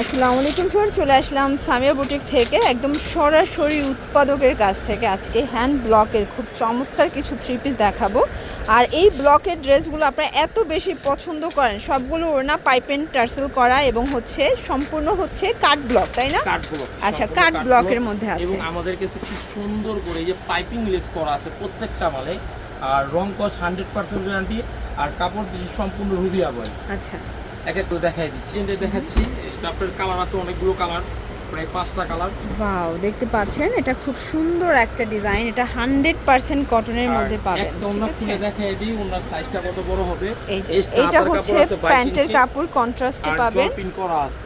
আসসালামু আলাইকুম স্যার, চলে আসলাম সামিয়া বুটিক থেকে একদম সরাসরি উৎপাদকের কাছ থেকে। আজকে হ্যান্ড ব্লকের খুব চমৎকার কিছু থ্রি পিস দেখাবো। আর এই ব্লকের ড্রেসগুলো আপনারা এত বেশি পছন্দ করেন, সবগুলো ওড়না পাইপেন টার্সেল করা এবং হচ্ছে সম্পূর্ণ হচ্ছে কাট ব্লক, তাই না? কাট ব্লক। আচ্ছা, কাট ব্লকের মধ্যে আছে এবং আমাদের কাছে খুব সুন্দর করে এই যে পাইপিং লেস করা আছে প্রত্যেকটা মালে। আর রং কস 100% গ্যারান্টি। আর কাপড় দিচ্ছি সম্পূর্ণ রুবি আবয়। আচ্ছা, এক একটু দেখাই দিচ্ছি। এটা দেখাচ্ছি, এটা আপনার কালার আছে অনেকগুলো কালার, প্রায় 5টা কালার। ওয়াও, দেখতে পাচ্ছেন এটা খুব সুন্দর একটা ডিজাইন। এটা 100% কটনের মধ্যে পাবেন। একটা ওন্না খুলে দেখাই দিই ওন্নার সাইজটা কত বড় হবে। এই যে এটা হচ্ছে প্যান্টের কাপড়, কন্ট্রাস্টে পাবেন। পিন করা আছে।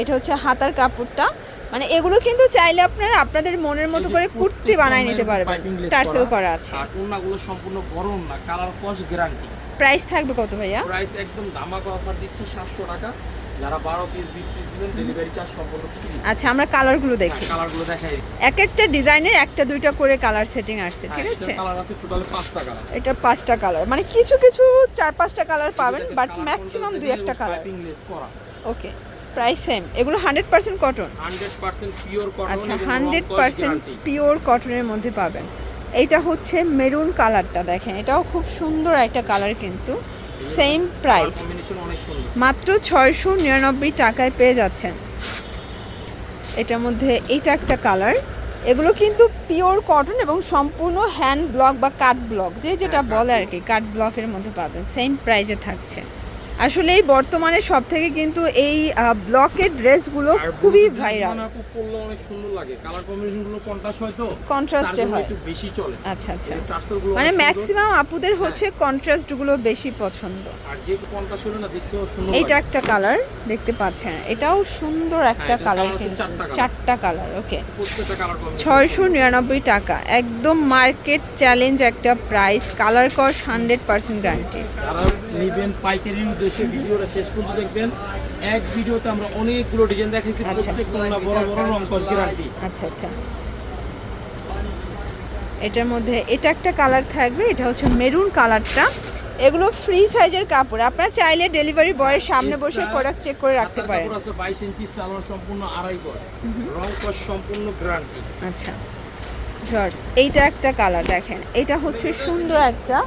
এটা হচ্ছে হাতার কাপড়টা। মানে এগুলো কিন্তু চাইলে আপনারা আপনাদের মনের মতো করে কুর্তি বানায় নিতে পারবেন। টার্সেল করা আছে। আর ওন্নাগুলো সম্পূর্ণ বড় ওন্না, কালার কস গ্যারান্টি। প্রাইস থাকবে কত ভাইয়া? প্রাইস একদম ধামাকা অফার দিচ্ছি 700 টাকা। যারা 12 পিস 20 পিস নেবেন ডেলিভারি চার্জ সম্পূর্ণ ফ্রি। আচ্ছা, আমরা কালারগুলো দেখি। কালারগুলো দেখাই। এক একটা ডিজাইনের একটা দুইটা করে কালার সেটিং আসছে, ঠিক আছে? এটা কালার আছে টোটাল 5টা কালার। এটা 5টা কালার, মানে কিছু কিছু 4-5টা কালার পাবেন, বাট ম্যাক্সিমাম 2-1টা কালার। পাইপিং লেস করা। Okay, price same. এগুলো 100% কটন। 100% pure cotton. আচ্ছা, 100% পিওর কটনের মধ্যে পাবেন। এইটা হচ্ছে মেরুন কালারটা, দেখেন এটাও খুব সুন্দর একটা কালার, কিন্তু সেম প্রাইস মাত্র 699 টাকায় পেয়ে যাচ্ছেন। এটার মধ্যে এইটা একটা কালার। এগুলো কিন্তু পিওর কটন এবং সম্পূর্ণ হ্যান্ড ব্লক বা কাট ব্লক, যেটা বলে আর কি, কাট ব্লকের মধ্যে পাবেন। সেম প্রাইসে থাকছে। আসলে এই বর্তমানে সব থেকে কিন্তু এই ব্লকের ড্রেসগুলো খুবই ভাইরাল। অনেক সুন্দর লাগে, কালার কম্বিনেশনগুলো কন্ট্রাস্ট হয় তো, কন্ট্রাস্টে হয়, একটু বেশি চলে। আচ্ছা আচ্ছা, মানে ম্যাক্সিমাম আপুদের হচ্ছে কন্ট্রাস্টগুলো বেশি পছন্দ। আর যেহেতু কন্ট্রাস্ট হলো না, দেখতেও সুন্দর। এইটা একটা কালার দেখতে পাচ্ছেন, এটাও সুন্দর একটা কালার, কিন্তু 4টা কালার। ওকে, 699 টাকা, একদম মার্কেট চ্যালেঞ্জ একটা প্রাইস। কালার কস 100% গ্যারান্টি। যারা নেবেন পাইকারি উদ্দেশ্যে ভিডিওটা শেষ পর্যন্ত দেখবেন। এক ভিডিওতে আমরা অনেকগুলো ডিজাইন দেখাইছি, প্রত্যেকটা বড় বড় রং কস গ্যারান্টি। আচ্ছা আচ্ছা, এটার মধ্যে এটা একটা কালার থাকবে, এটা হচ্ছে মেরুন কালারটা। এগুলো ফ্রি সাইজের কাপড়, আপনারা চাইলে ডেলিভারি বয়ের সামনে বসে প্রোডাক্ট চেক করে রাখতে পারেন। কাপড় আছে 22 ইঞ্চি, সালোয়ার সম্পূর্ণ আড়াই গজ, রং কস সম্পূর্ণ গ্যারান্টি। আচ্ছা জর্জ, এইটা একটা কালার দেখেন, এটা হচ্ছে সুন্দর একটা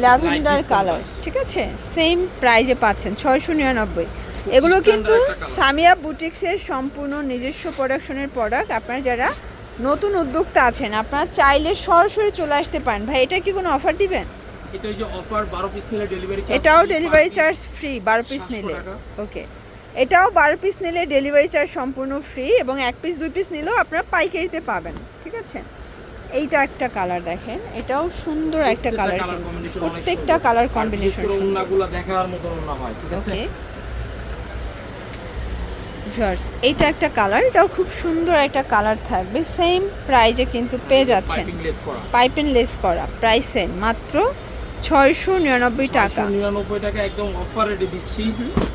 ল্যাভেন্ডার কালার, ঠিক আছে? সেম প্রাইজে পাচ্ছেন 699। এগুলো কিন্তু সামিয়া বুটিক্সের সম্পূর্ণ নিজস্ব প্রোডাকশনের প্রোডাক্ট। আপনারা যারা নতুন উদ্যোক্তা আছেন, আপনারা চাইলে সরাসরি চলে আসতে পারেন। ভাই, এটা কি কোনো অফার দিবেন? এটা এই যে অফার 12 পিস নিলে ডেলিভারি চার্জ, এটাও ডেলিভারি চার্জ ফ্রি 12 পিস নিলে। ওকে, এটাও 12 পিস নিলে ডেলিভারি চার্জ সম্পূর্ণ ফ্রি, এবং 1 পিস 2 পিস নিলেও আপনারা পাইকারিতে পাবেন, ঠিক আছে? এইটা একটা কালার দেখেন, এটাও সুন্দর একটা কালার, প্রত্যেকটা কালার কম্বিনেশন ওন্নাগুলো দেখার মতো ওন্না হয়, ঠিক আছে? ভিউয়ার্স, এইটা একটা কালার, এটাও খুব সুন্দর একটা কালার থাকবে। সেম প্রাইজে কিন্তু পেয়ে যাচ্ছেন, পাইপিং লেস করা। প্রাইস সেম, মাত্র 699 টাকা। 699 টাকা একদম অফার রেটে দিচ্ছি।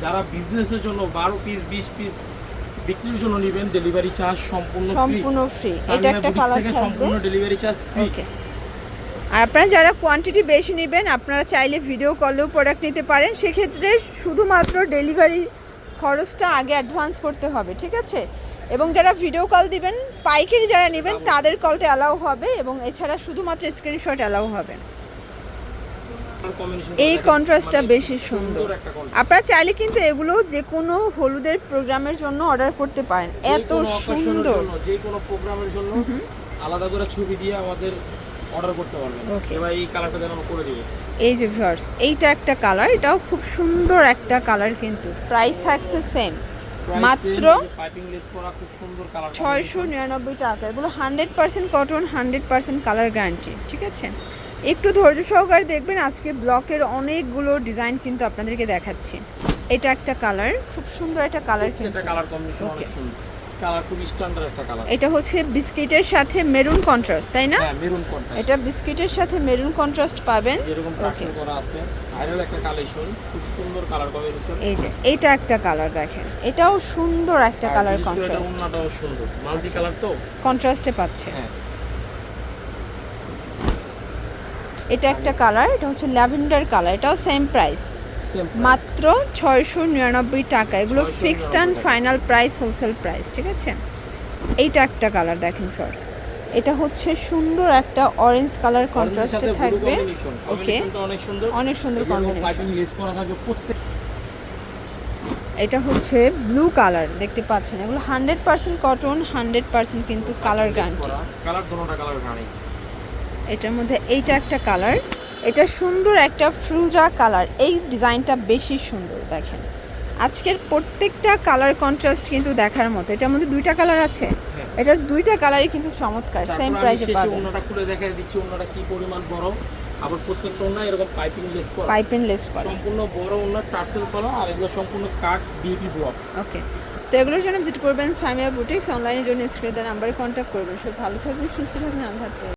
যারা বিজনেসের জন্য 12 পিস 20 পিস বিক্রির জন্য নেবেন, ডেলিভারি চার্জ সম্পূর্ণ ফ্রি। এটা একটা কালার থাকবে, সম্পূর্ণ ডেলিভারি চার্জ ফ্রি। ওকে, আর আপনারা যারা কোয়ান্টিটি বেশি নেবেন, আপনারা চাইলে ভিডিও কলেও প্রোডাক্ট নিতে পারেন। সেক্ষেত্রে শুধুমাত্র ডেলিভারি খরচটা আগে অ্যাডভান্স করতে হবে, ঠিক আছে? এবং যারা ভিডিও কল দিবেন, পাইকারি যারা নেবেন, তাদের কলটা অ্যালাউ হবে, এবং এছাড়া শুধুমাত্র স্ক্রিনশট অ্যালাউ হবে। এই কন্ট্রাস্টটা বেশি সুন্দর। আপনারা চাইলে কিন্তু এগুলো যে কোনো হলুদের প্রোগ্রামের জন্য অর্ডার করতে পারেন। এত সুন্দর, যে কোনো প্রোগ্রামের জন্য আলাদা করে ছবি দিয়ে আমাদের অর্ডার করতে পারবেন। এবার এই কালারটা যেন আমরা করে দিব। এই যে ভিউয়ার্স, এইটা একটা কালার, এটাও খুব সুন্দর একটা কালার, কিন্তু প্রাইস থাকছে সেম, মাত্র পাইপিং লেস করা খুব সুন্দর কালার, 699 টাকা। এগুলো 100% কটন, 100% কালার গ্যারান্টি, ঠিক আছে? একটু ধৈর্য সহকারে দেখবেন, আজকে ব্লকের অনেকগুলো ডিজাইন কিন্তু আপনাদেরকে দেখাচ্ছি। এটা একটা কালার, খুব সুন্দর একটা কালার, কিন্তু এটা কালার কম্বিনেশন অনেক সুন্দর, কালার খুব স্ট্যান্ডার্ড একটা কালার। এটা হচ্ছে বিস্কিটের সাথে মেরুন কন্ট্রাস্ট, তাই না? হ্যাঁ, মেরুন কন্ট্রাস্ট। এটা বিস্কিটের সাথে মেরুন কন্ট্রাস্ট পাবেন, এরকম টার্সেল করা আছে। ভাইরাল একটা কালেকশন, খুব সুন্দর কালার কম্বিনেশন। এই যে এটা একটা কালার দেখেন, এটাও সুন্দর একটা কালার কন্ট্রাস্ট। এটা ওন্নাটাও সুন্দর, মাল্টি কালার তো, কন্ট্রাস্টে পাচ্ছে। হ্যাঁ, এটা একটা কালার, এটা হচ্ছে ল্যাভেন্ডার কালার, এটাও সেম প্রাইস সেম মাত্র 699 টাকা। এগুলো 699 ফিক্সড অ্যান্ড টাকা। ফাইনাল প্রাইস, হোলসেল প্রাইস, ঠিক আছে। এইটা একটা কালার দেখেন ফার্স্ট, এটা হচ্ছে সুন্দর একটা অরেঞ্জ কালার কন্ট্রাস্টে থাকবে। ওকে, অনেক সুন্দর, অনেক সুন্দর কম্বিনেশন। পাইপিং লেস করা থাকবে প্রত্যেক। এটা হচ্ছে ব্লু কালার, দেখতে পাচ্ছেন এগুলো 100% কটন, 100% কিন্তু কালার গ্যারান্টি। কালার দুটোটা কালার গ্যারান্টি। এটার মধ্যে এইটা একটা কালার, এটা সুন্দর একটা ফ্রুজা কালার। এই ডিজাইনটা বেশি সুন্দর, দেখেন আজকের প্রত্যেকটা কালার কন্ট্রাস্ট কিন্তু দেখার মতো। এটার মধ্যে দুইটা কালার আছে, এটার দুইটা কালারই কিন্তু চমৎকার, সেম প্রাইসে পাবেন। ওন্নাটা খুলে দেখাই দিচ্ছি ওন্নাটা কি পরিমাণ বড়। আবার প্রত্যেকটা ওন্না এরকম পাইপিং লেস করা, পাইপিং লেস করা, সম্পূর্ণ বড় ওন্না টার্সেল করা, আর এগুলো সম্পূর্ণ কাট বিউটি ব্লক। ওকে, তো এগুলোর জন্য ভিজিট করবেন সামিয়া বুটিক্স। অনলাইনের জন্য স্ক্রিনে দেওয়া নাম্বারে কন্ট্যাক্ট করবেন। সব ভালো থাকবেন, সুস্থ থাকবেন, আল্লাহ হাফেজ।